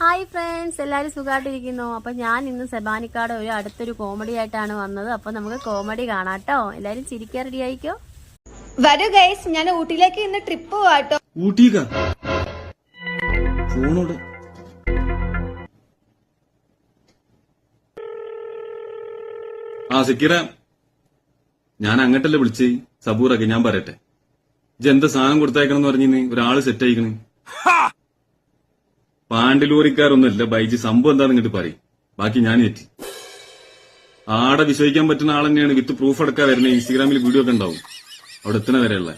Hi friends, എല്ലാവരും സുഖമായിട്ടിരിക്കുന്നു. അപ്പൊ ഞാൻ ഇന്ന് സെബാനിക്കാട് ഒരു അടുത്തൊരു കോമഡി ആയിട്ടാണ് വന്നത്. അപ്പൊ നമുക്ക് കോമഡി കാണാട്ടോ. എല്ലാരും ചിരിക്കാൻ റെഡി ആയിക്കോ. വരൂ ഗൈസ്, ഞാൻ ഊട്ടിയിലേക്ക് ഇന്ന് ട്രിപ്പ് പോവാട്ടോ. ഊട്ടിക്കാ ഫോണോട് സിക്കിറ, ഞാൻ അങ്ങട്ടല്ലേ വിളിച്ചേ. സബൂറൊക്കെ ഞാൻ പറയട്ടെ. എന്താ സാധനം കൊടുത്തയക്കണം പറഞ്ഞിന്ന് ഒരാള് സെറ്റ് അയക്കണ്. പാണ്ടിലൂറിക്കാരൊന്നുമല്ല ബൈജി. സംഭവം എന്താന്ന് ഇങ്ങോട്ട് പറയും, ബാക്കി ഞാൻ എത്തി. ആടെ വിശ്വസിക്കാൻ പറ്റുന്ന ആൾ തന്നെയാണ്. വിത്ത് പ്രൂഫ് അടക്കാൻ വരുന്നത്. ഇൻസ്റ്റഗ്രാമിൽ വീഡിയോ ഒക്കെ ഉണ്ടാവും. അവിടെ എത്തണ വരെയുള്ള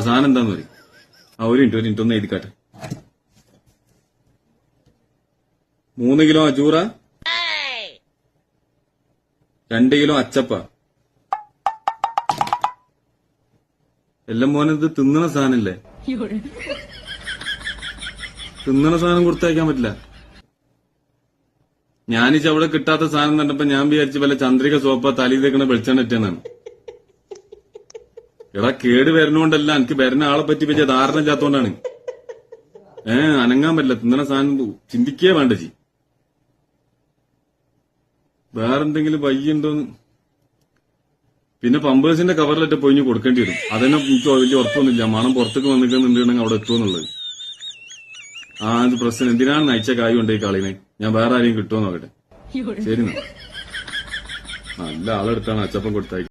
സാധനം എന്താന്ന് പറയും. ഒരു മിനിറ്റ് ഒന്ന് എഴുതിക്കാട്ടെ. 3 കിലോ അജൂറ, 2 കിലോ അച്ചപ്പ. എല്ലാം മോനത് തിന്നണ സാധനല്ലേ. തിന്നണ സാധനം കൊടുത്തയക്കാൻ പറ്റില്ല. ഞാനീ അവിടെ കിട്ടാത്ത സാധനം കണ്ടപ്പോ ഞാൻ വിചാരിച്ചു വല്ല ചന്ദ്രിക സോപ്പ തലയിൽ തേക്കണ വെളിച്ചെണ്ണ ഇട്ടെന്നാണ്. എടാ, കേട് വരുന്നോണ്ടല്ല, എനിക്ക് വരുന്ന ആളെ പറ്റി വെച്ച ധാരണ ഇല്ലാത്തോണ്ടാണ്. അനങ്ങാൻ പറ്റില്ല. തിന്നണ സാധനം ചിന്തിക്കേ വേണ്ട ജി. വേറെന്തെങ്കിലും വയ്യുണ്ടോന്ന്. പിന്നെ പമ്പേഴ്സിന്റെ കവറിലിട്ട് പൊയിഞ്ഞ് കൊടുക്കേണ്ടി വരും. അതന്നെ എനിക്ക് വലിയ ഉറപ്പൊന്നുമില്ല. മണം പുറത്തേക്ക് വന്നിട്ടുണ്ടെങ്കിൽ അവിടെ എത്തുമെന്നുള്ളത്. അത് പ്രശ്നം. എന്തിനാണ് നയിച്ച കായ് കൊണ്ടേ കളിനെ. ഞാൻ വേറെ ആരെയും കിട്ടുമോ നോക്കട്ടെ. ശരി, നല്ല ആളെടുത്താണ് അച്ചപ്പം കൊടുത്തായി.